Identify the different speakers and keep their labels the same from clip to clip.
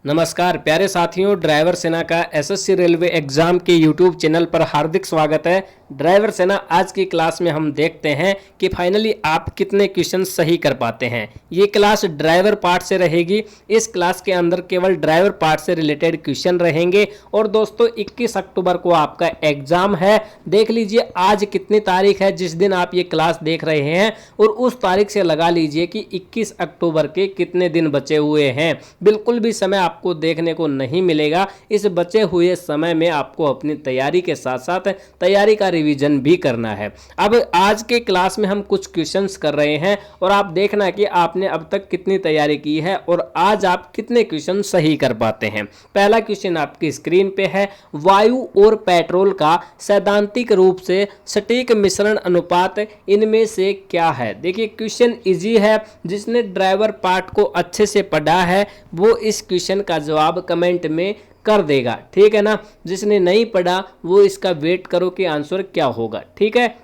Speaker 1: नमस्कार प्यारे साथियों, ड्राइवर सेना का एसएससी रेलवे एग्जाम के यूट्यूब चैनल पर हार्दिक स्वागत है। ड्राइवर सेना आज की क्लास में हम देखते हैं कि फाइनली आप कितने क्वेश्चन सही कर पाते हैं। ये क्लास ड्राइवर पार्ट से रहेगी। इस क्लास के अंदर केवल ड्राइवर पार्ट से रिलेटेड क्वेश्चन रहेंगे। और दोस्तों 21 अक्टूबर को आपका एग्जाम है। देख लीजिए आज कितनी तारीख है जिस दिन आप ये क्लास देख रहे हैं, और उस तारीख से लगा लीजिए कि 21 अक्टूबर के कितने दिन बचे हुए हैं। बिल्कुल भी समय आपको देखने को नहीं मिलेगा। इस बचे हुए समय में आपको अपनी तैयारी के साथ साथ तैयारी का रिवीजन भी करना है। अब आज के क्लास में हम कुछ क्वेश्चंस कर रहे हैं और आप देखना कि आपने अब तक कितनी तैयारी की है और आज आप कितने क्वेश्चन सही कर पाते हैं। पहला क्वेश्चन आपकी स्क्रीन पे है, वायु और पेट्रोल का सैद्धांतिक रूप से सटीक मिश्रण अनुपात इनमें से क्या है। देखिए क्वेश्चन इजी है। जिसने ड्राइवर पार्ट को अच्छे से पढ़ा है वो इस क्वेश्चन का जवाब कमेंट में कर देगा, ठीक है ना। जिसने नहीं पढ़ा वो इसका वेट करो कि आंसर क्या होगा, ठीक है।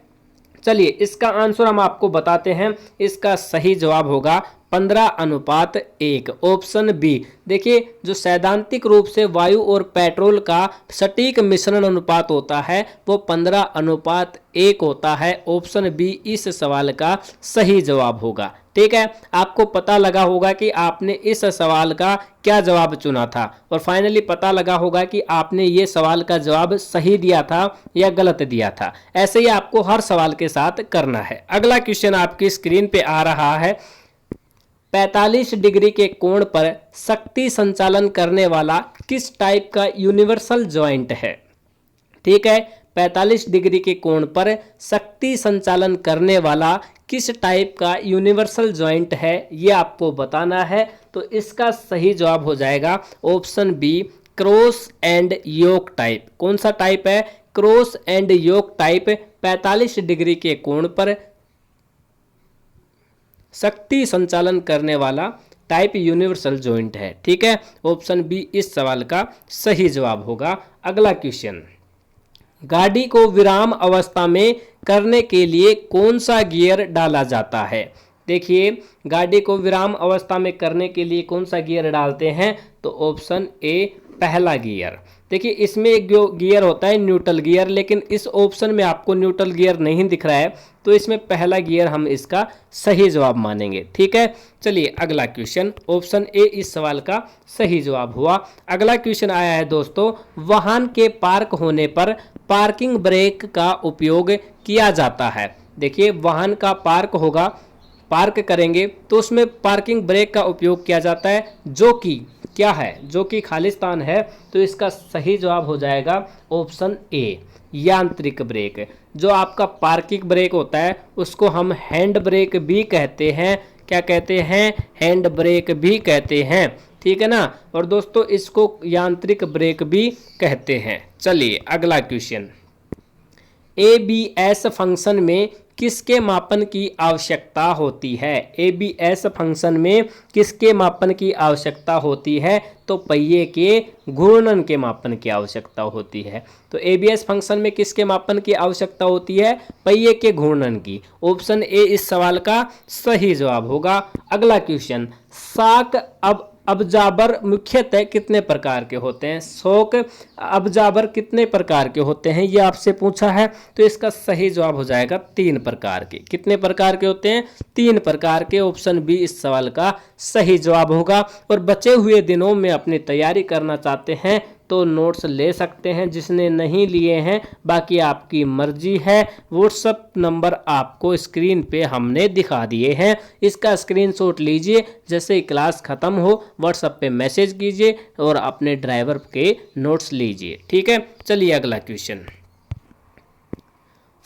Speaker 1: चलिए इसका आंसर हम आपको बताते हैं। इसका सही जवाब होगा 15:1, ऑप्शन बी। देखिए जो सैद्धांतिक रूप से वायु और पेट्रोल का सटीक मिश्रण अनुपात होता है वो 15:1 होता है। ऑप्शन बी इस सवाल का सही जवाब होगा, ठीक है। आपको पता लगा होगा कि आपने इस सवाल का क्या जवाब चुना था और फाइनली पता लगा होगा कि आपने ये सवाल का जवाब सही दिया था या गलत दिया था। ऐसे ही आपको हर सवाल के साथ करना है। अगला क्वेश्चन आपकी स्क्रीन पे आ रहा है, 45 डिग्री के कोण पर शक्ति संचालन करने वाला किस टाइप का यूनिवर्सल जॉइंट है। ठीक है, 45 डिग्री के कोण पर शक्ति संचालन करने वाला किस टाइप का यूनिवर्सल जॉइंट है ये आपको बताना है। तो इसका सही जवाब हो जाएगा option B, cross and yoke type. कौन सा टाइप है? Cross and yoke type 45 degree के कोण पर शक्ति संचालन करने वाला टाइप यूनिवर्सल जॉइंट है, ठीक है। ऑप्शन बी इस सवाल का सही जवाब होगा। अगला क्वेश्चन, गाड़ी को विराम अवस्था में करने के लिए कौन सा गियर डाला जाता है। देखिए गाड़ी को विराम अवस्था में करने के लिए कौन सा गियर डालते हैं, तो ऑप्शन ए पहला गियर। देखिए इसमें एक गियर होता है न्यूट्रल गियर, लेकिन इस ऑप्शन में आपको न्यूट्रल गियर नहीं दिख रहा है, तो इसमें पहला गियर हम इसका सही जवाब मानेंगे, ठीक है। चलिए अगला क्वेश्चन, ऑप्शन ए इस सवाल का सही जवाब हुआ। अगला क्वेश्चन आया है दोस्तों, वाहन के पार्क होने पर पार्किंग ब्रेक का उपयोग किया जाता है। देखिए वाहन का पार्क होगा, पार्क करेंगे तो उसमें पार्किंग ब्रेक का उपयोग किया जाता है, जो कि क्या है, जो कि खालिस्तान है। तो इसका सही जवाब हो जाएगा ऑप्शन ए, यांत्रिक ब्रेक। जो आपका पार्किंग ब्रेक होता है उसको हम हैंड ब्रेक भी कहते हैं। क्या कहते हैं? हैंड ब्रेक भी कहते हैं, ठीक है ना। और दोस्तों इसको यांत्रिक ब्रेक भी कहते हैं। चलिए अगला क्वेश्चन, ABS फंक्शन में किसके मापन की आवश्यकता होती है। ABS फंक्शन में किसके मापन की आवश्यकता होती है, तो पहिए के घूर्णन के मापन की आवश्यकता होती है। तो ABS फंक्शन में किसके मापन की आवश्यकता होती है? पहिए के घूर्णन की। ऑप्शन ए इस सवाल का सही जवाब होगा। अगला क्वेश्चन, शाक अब्जार्बर मुख्यतः कितने प्रकार के होते हैं। शॉक अब्जार्बर कितने प्रकार के होते हैं ये आपसे पूछा है। तो इसका सही जवाब हो जाएगा 3 प्रकार के। कितने प्रकार के होते हैं? 3 प्रकार के। ऑप्शन बी इस सवाल का सही जवाब होगा। और बचे हुए दिनों में अपनी तैयारी करना चाहते हैं तो नोट्स ले सकते हैं, जिसने नहीं लिए हैं बाकी आपकी मर्जी है। व्हाट्सएप नंबर आपको स्क्रीन पे हमने दिखा दिए हैं, इसका स्क्रीनशॉट लीजिए। जैसे ही क्लास ख़त्म हो व्हाट्सएप पे मैसेज कीजिए और अपने ड्राइवर के नोट्स लीजिए, ठीक है। चलिए अगला क्वेश्चन,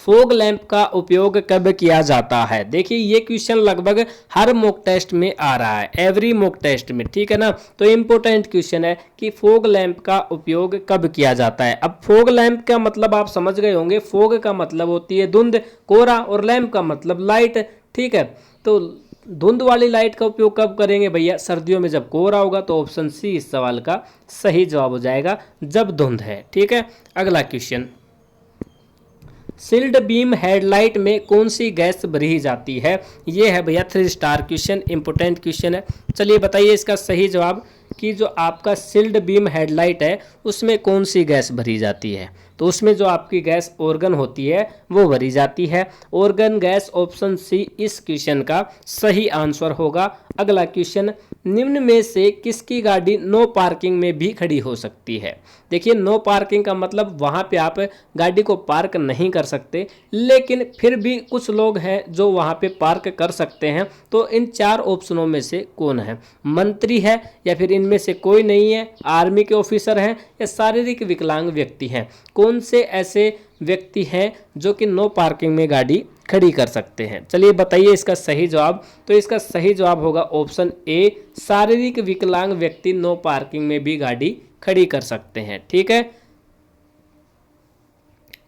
Speaker 1: फॉग लैंप का उपयोग कब किया जाता है। देखिए ये क्वेश्चन लगभग हर मॉक टेस्ट में आ रहा है, एवरी मॉक टेस्ट में, ठीक है ना। तो इम्पोर्टेंट क्वेश्चन है कि फॉग लैंप का उपयोग कब किया जाता है। अब फॉग लैंप का मतलब आप समझ गए होंगे। फॉग का मतलब होती है धुंध, कोहरा, और लैंप का मतलब लाइट, ठीक है। तो धुंध वाली लाइट का उपयोग कब करेंगे भैया? सर्दियों में जब कोहरा होगा। तो ऑप्शन सी इस सवाल का सही जवाब हो जाएगा, जब धुंध है, ठीक है। अगला क्वेश्चन, सील्ड बीम हेडलाइट में कौन सी गैस भरी जाती है। ये है भैया 3 स्टार क्वेश्चन, इंपोर्टेंट क्वेश्चन है। चलिए बताइए इसका सही जवाब कि जो आपका सील्ड बीम हेडलाइट है उसमें कौन सी गैस भरी जाती है। तो उसमें जो आपकी गैस ऑर्गन होती है वो भरी जाती है, ऑर्गन गैस। ऑप्शन सी इस क्वेश्चन का सही आंसर होगा। अगला क्वेश्चन, निम्न में से किसकी गाड़ी नो पार्किंग में भी खड़ी हो सकती है। देखिए, नो पार्किंग का मतलब वहाँ पे आप गाड़ी को पार्क नहीं कर सकते, लेकिन फिर भी कुछ लोग हैं जो वहाँ पे पार्क कर सकते हैं। तो इन चार ऑप्शनों में से कौन है? मंत्री है, या फिर इनमें से कोई नहीं है, आर्मी के ऑफिसर हैं, या शारीरिक विकलांग व्यक्ति हैं। कौन से ऐसे व्यक्ति हैं जो कि नो पार्किंग में गाड़ी खड़ी कर सकते हैं? चलिए बताइए इसका सही जवाब। तो इसका सही जवाब होगा ऑप्शन ए, शारीरिक विकलांग व्यक्ति नो पार्किंग में भी गाड़ी खड़ी कर सकते हैं। ठीक है,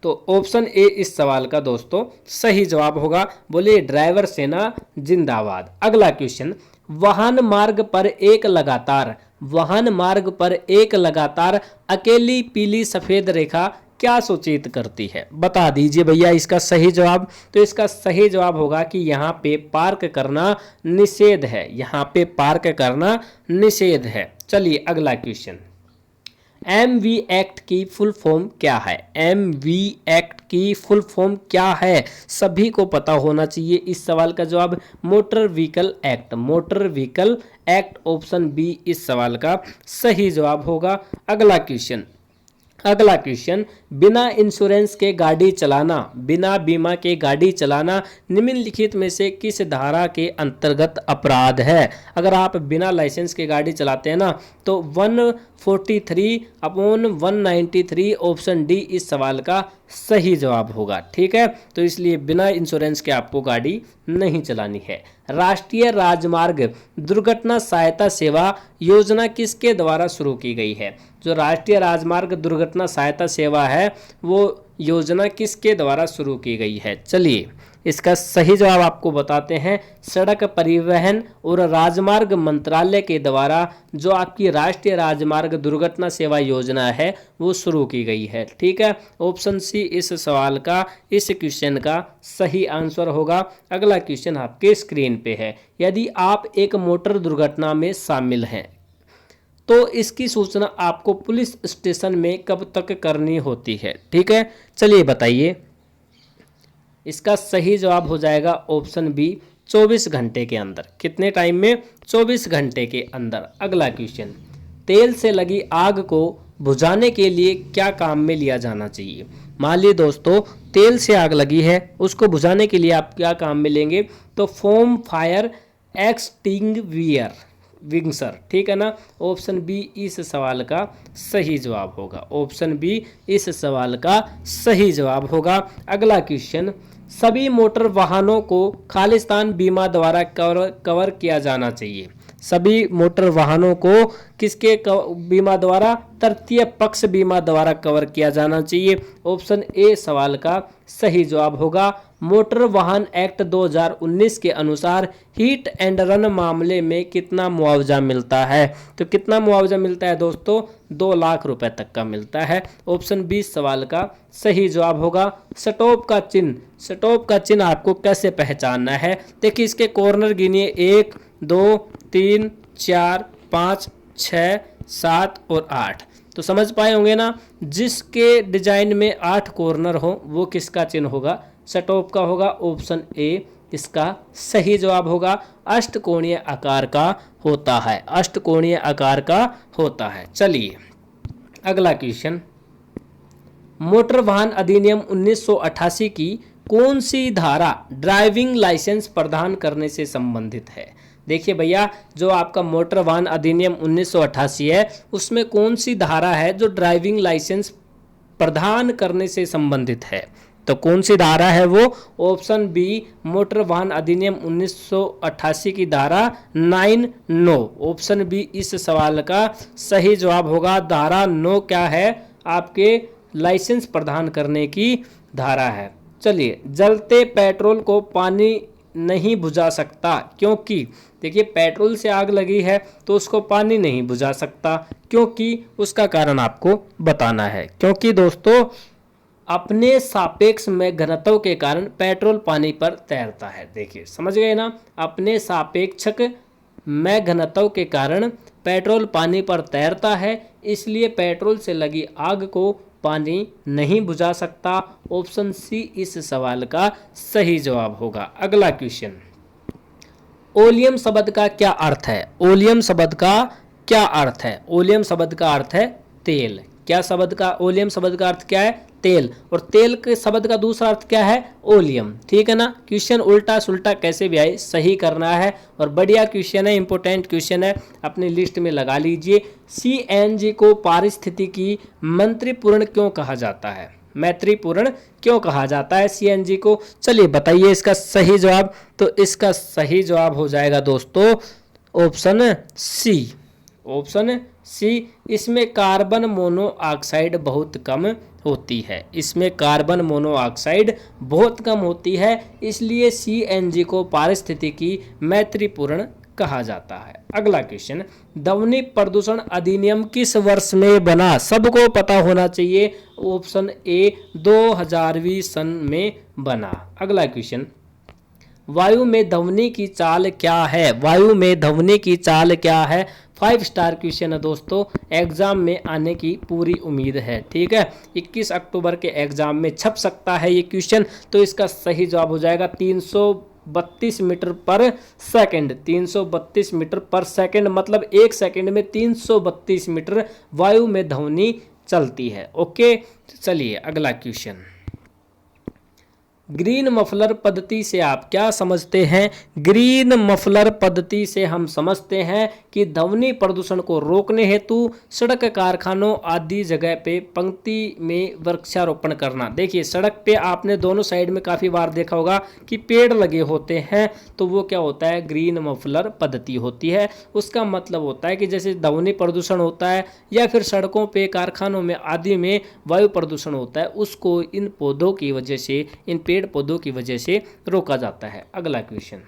Speaker 1: तो ऑप्शन ए इस सवाल का दोस्तों सही जवाब होगा। बोलिए ड्राइवर सेना जिंदाबाद। अगला क्वेश्चन, वाहन मार्ग पर एक लगातार अकेली पीली सफेद रेखा क्या सूचित करती है? बता दीजिए भैया इसका सही जवाब। तो इसका सही जवाब होगा कि यहाँ पे पार्क करना निषेध है, यहाँ पे पार्क करना निषेध है। चलिए अगला क्वेश्चन, MV एक्ट की फुल फॉर्म क्या है? MV एक्ट की फुल फॉर्म क्या है? सभी को पता होना चाहिए इस सवाल का जवाब, motor vehicle act. Motor vehicle act option B इस सवाल का सही जवाब होगा। अगला क्वेश्चन, बिना इंश्योरेंस के गाड़ी चलाना, बिना बीमा के गाड़ी चलाना निम्नलिखित में से किस धारा के अंतर्गत अपराध है? अगर आप बिना लाइसेंस के गाड़ी चलाते हैं ना, तो 143/193 ऑप्शन डी इस सवाल का सही जवाब होगा। ठीक है, तो इसलिए बिना इंश्योरेंस के आपको गाड़ी नहीं चलानी है। राष्ट्रीय राजमार्ग दुर्घटना सहायता सेवा योजना किसके द्वारा शुरू की गई है? जो राष्ट्रीय राजमार्ग दुर्घटना सहायता सेवा है वो योजना किसके द्वारा शुरू की गई है? चलिए इसका सही जवाब आपको बताते हैं। सड़क परिवहन और राजमार्ग मंत्रालय के द्वारा जो आपकी राष्ट्रीय राजमार्ग दुर्घटना सेवा योजना है वो शुरू की गई है। ठीक है, ऑप्शन सी इस सवाल का, इस क्वेश्चन का सही आंसर होगा। अगला क्वेश्चन आपके स्क्रीन पे है, यदि आप एक मोटर दुर्घटना में शामिल हैं तो इसकी सूचना आपको पुलिस स्टेशन में कब तक करनी होती है? ठीक है, चलिए बताइए। इसका सही जवाब हो जाएगा ऑप्शन बी, 24 घंटे के अंदर। कितने टाइम में? 24 घंटे के अंदर। अगला क्वेश्चन, तेल से लगी आग को बुझाने के लिए क्या काम में लिया जाना चाहिए? मान लीजिए दोस्तों तेल से आग लगी है, उसको बुझाने के लिए आप क्या काम में लेंगे? तो फोम फायर एक्सटिंग्विशर। ठीक है ना, ऑप्शन बी इस सवाल का सही जवाब होगा। ऑप्शन बी इस सवाल का सही जवाब होगा। अगला क्वेश्चन, सभी मोटर वाहनों को खालिस्तान बीमा द्वारा कवर किया जाना चाहिए। सभी मोटर वाहनों को किसके बीमा द्वारा? तृतीय पक्ष बीमा द्वारा कवर किया जाना चाहिए। ऑप्शन ए सवाल का सही जवाब होगा। मोटर वाहन एक्ट 2019 के अनुसार हिट एंड रन मामले में कितना मुआवजा मिलता है? तो कितना मुआवजा मिलता है दोस्तों? 2 लाख रुपए तक का मिलता है। ऑप्शन बी सवाल का सही जवाब होगा। स्टॉप का चिन्ह आपको कैसे पहचानना है? देखिए इसके कॉर्नर गिनिए, 1 2 3 4 5 6 7 और 8। तो समझ पाए होंगे ना, जिसके डिजाइन में 8 कॉर्नर हो वो किसका चिन्ह होगा? स्टॉप का होगा। ऑप्शन ए इसका सही जवाब होगा। अष्टकोणीय आकार का होता है, अष्टकोणीय आकार का होता है। चलिए अगला क्वेश्चन, मोटर वाहन अधिनियम 1988 की कौन सी धारा ड्राइविंग लाइसेंस प्रदान करने से संबंधित है? देखिए भैया, जो आपका मोटर वाहन अधिनियम 1988 है उसमें कौन सी धारा है जो ड्राइविंग लाइसेंस प्रदान करने से संबंधित है? तो कौन सी धारा है वो? ऑप्शन बी मोटर वाहन अधिनियम 1988 की धारा 9(9). ऑप्शन बी इस सवाल का सही जवाब होगा। धारा 9 क्या है? आपके लाइसेंस प्रदान करने की धारा है। चलिए, जलते पेट्रोल को पानी नहीं बुझा सकता क्योंकि, देखिए पेट्रोल से आग लगी है तो उसको पानी नहीं बुझा सकता, क्योंकि उसका कारण आपको बताना है। क्योंकि दोस्तों अपने सापेक्ष में घनत्व के कारण पेट्रोल पानी पर तैरता है। देखिए समझ गए ना, अपने सापेक्षक में घनत्व के कारण पेट्रोल पानी पर तैरता है, इसलिए पेट्रोल से लगी आग को पानी नहीं बुझा सकता। ऑप्शन सी इस सवाल का सही जवाब होगा। अगला क्वेश्चन, ओलियम शब्द का क्या अर्थ है? ओलियम शब्द का क्या अर्थ है? ओलियम शब्द का अर्थ है तेल। क्या शब्द का ओलियम शब्द का अर्थ क्या है? तेल। और तेल के शब्द का दूसरा अर्थ क्या है? ओलियम। ठीक है ना। क्वेश्चन उल्टा सुल्टा कैसे भी आए सही करना है, और बढ़िया क्वेश्चन है, इंपॉर्टेंट क्वेश्चन है, अपनी लिस्ट में लगा लीजिए। सीएनजी को पारिस्थितिकी मंत्रीपूर्ण क्यों कहा जाता है? मैत्रीपूर्ण क्यों कहा जाता है सीएनजी को? चलिए बताइए इसका सही जवाब। तो इसका सही जवाब हो जाएगा दोस्तों ऑप्शन सी। ऑप्शन सी, इसमें कार्बन मोनोऑक्साइड बहुत कम होती है। इसमें कार्बन मोनोऑक्साइड बहुत कम होती है, इसलिए सीएनजी को पारिस्थितिकी मैत्रीपूर्ण कहा जाता है। अगला क्वेश्चन, ध्वनि प्रदूषण अधिनियम किस वर्ष में बना? सबको पता होना चाहिए। ऑप्शन ए 2020 सन में बना। अगला क्वेश्चन, वायु में ध्वनि की चाल क्या है? वायु में ध्वनि की चाल क्या है? 5 स्टार क्वेश्चन है दोस्तों, एग्जाम में आने की पूरी उम्मीद है। ठीक है, 21 अक्टूबर के एग्जाम में छप सकता है ये क्वेश्चन। तो इसका सही जवाब हो जाएगा 332 मीटर पर सेकंड। 332 मीटर पर सेकंड मतलब 1 सेकंड में 332 मीटर वायु में ध्वनि चलती है। ओके, चलिए अगला क्वेश्चन, ग्रीन मफलर पद्धति से आप क्या समझते हैं? ग्रीन मफलर पद्धति से हम समझते हैं कि ध्वनि प्रदूषण को रोकने हेतु सड़क, कारखानों आदि जगह पे पंक्ति में वृक्षारोपण करना। देखिए सड़क पे आपने दोनों साइड में काफ़ी बार देखा होगा कि पेड़ लगे होते हैं, तो वो क्या होता है? ग्रीन मफलर पद्धति होती है। उसका मतलब होता है कि जैसे ध्वनि प्रदूषण होता है या फिर सड़कों पे, कारखानों में आदि में वायु प्रदूषण होता है, उसको इन पौधों की वजह से, इन पेड़ पौधों की वजह से रोका जाता है। अगला क्वेश्चन,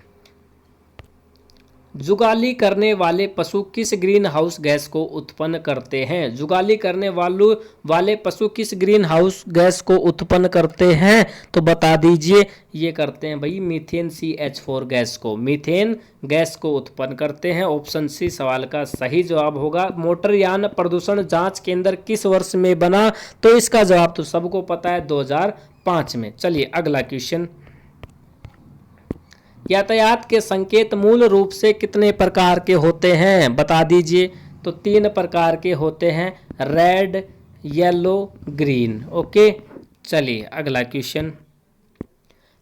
Speaker 1: जुगाली करने वाले पशु किस ग्रीन हाउस गैस को उत्पन्न करते हैं? जुगाली करने वाले पशु किस ग्रीन हाउस गैस को उत्पन्न करते हैं? तो बता दीजिए। ये करते हैं भाई मीथेन CH4 गैस को, मीथेन गैस को उत्पन्न करते हैं। ऑप्शन सी सवाल का सही जवाब होगा। मोटरयान प्रदूषण जांच केंद्र किस वर्ष में बना? तो इसका जवाब तो सबको पता है, 2005 में। चलिए अगला क्वेश्चन, यातायात के संकेत मूल रूप से कितने प्रकार के होते हैं? बता दीजिए। तो 3 प्रकार के होते हैं, रेड, येलो, ग्रीन। ओके, चलिए अगला क्वेश्चन,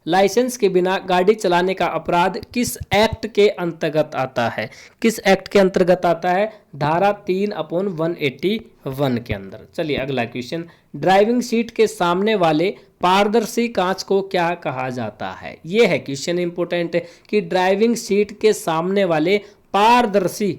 Speaker 1: लाइसेंस के बिना गाड़ी चलाने का अपराध किस एक्ट के अंतर्गत आता है? किस एक्ट के अंतर्गत आता है? धारा 3/181 के अंदर। चलिए अगला क्वेश्चन, ड्राइविंग सीट के सामने वाले पारदर्शी कांच को क्या कहा जाता है? ये है क्वेश्चन इंपोर्टेंट है कि ड्राइविंग सीट के सामने वाले पारदर्शी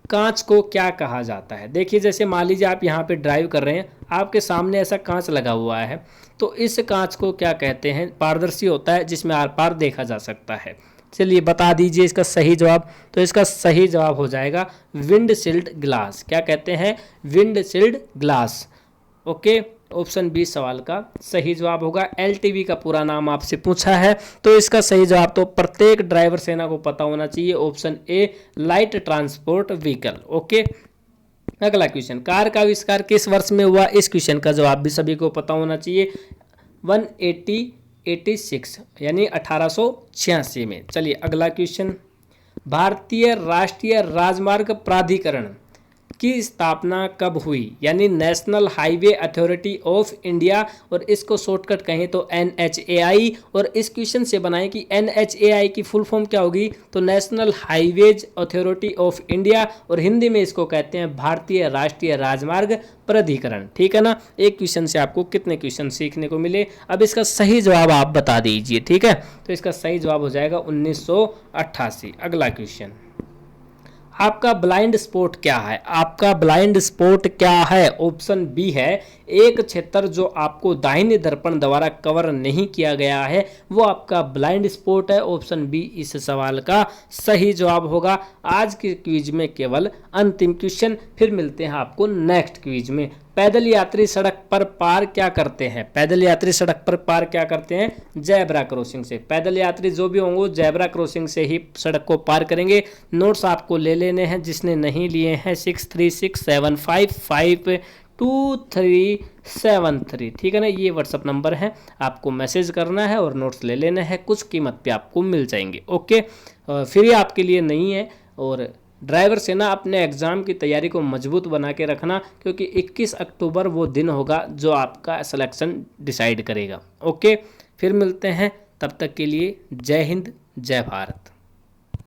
Speaker 1: कांच को क्या कहा जाता है? देखिए जैसे मान लीजिए आप यहाँ पे ड्राइव कर रहे हैं, आपके सामने ऐसा कांच लगा हुआ है, तो इस कांच को क्या कहते हैं? पारदर्शी होता है, जिसमें आर पार देखा जा सकता है। चलिए बता दीजिए इसका सही जवाब। तो इसका सही जवाब हो जाएगा विंडशील्ड ग्लास। क्या कहते हैं? Windshield glass. Okay, option B सवाल का सही जवाब होगा। LTV का पूरा नाम आपसे पूछा है, तो इसका सही जवाब तो प्रत्येक ड्राइवर सेना को पता होना चाहिए। Option A light transport vehicle. Okay, अगला क्वेश्चन, कार का आविष्कार किस वर्ष में हुआ? इस क्वेश्चन का जवाब भी सभी को पता होना चाहिए। 1886 यानी 1886 में। चलिए अगला क्वेश्चन, भारतीय राष्ट्रीय राजमार्ग प्राधिकरण की स्थापना कब हुई? यानी national highway authority of India, और इसको शॉर्टकट कहें तो NHAI। और इस क्वेश्चन से बनाएं कि NHAI की फुल फॉर्म क्या होगी? तो national highways authority of India, और हिंदी में इसको कहते हैं भारतीय राष्ट्रीय राजमार्ग प्राधिकरण। ठीक है ना। एक क्वेश्चन से आपको कितने क्वेश्चन सीखने को मिले? अब इसका सही जवाब आप बता दीजिए। ठीक है, तो इसका सही जवाब हो जाएगा 1988। अगला क्वेश्चन, आपका ब्लाइंड स्पॉट क्या है? आपका ब्लाइंड स्पॉट क्या है? ऑप्शन बी है एक क्षेत्र जो आपको दाहिने दर्पण द्वारा कवर नहीं किया गया है, वो आपका ब्लाइंड स्पॉट है। ऑप्शन बी इस सवाल का सही जवाब होगा। आज के क्विज में केवल अंतिम क्वेश्चन, फिर मिलते हैं आपको नेक्स्ट क्विज में। पैदल यात्री सड़क पर पार क्या करते हैं? पैदल यात्री सड़क पर पार क्या करते हैं? जेब्रा क्रॉसिंग से। पैदल यात्री जो भी होंगे जेब्रा क्रॉसिंग से ही सड़क को पार करेंगे। नोट्स आपको ले लेने हैं, जिसने नहीं लिए हैं 6367552373, ठीक है ना। ये व्हाट्सअप नंबर है, आपको मैसेज करना है और नोट्स ले लेना है, कुछ कीमत पे आपको मिल जाएंगे। ओके, फ्री आपके लिए नहीं है। और ड्राइवर सेना अपने एग्ज़ाम की तैयारी को मजबूत बना के रखना, क्योंकि 21 अक्टूबर वो दिन होगा जो आपका सिलेक्शन डिसाइड करेगा। ओके, फिर मिलते हैं, तब तक के लिए जय हिंद जय भारत।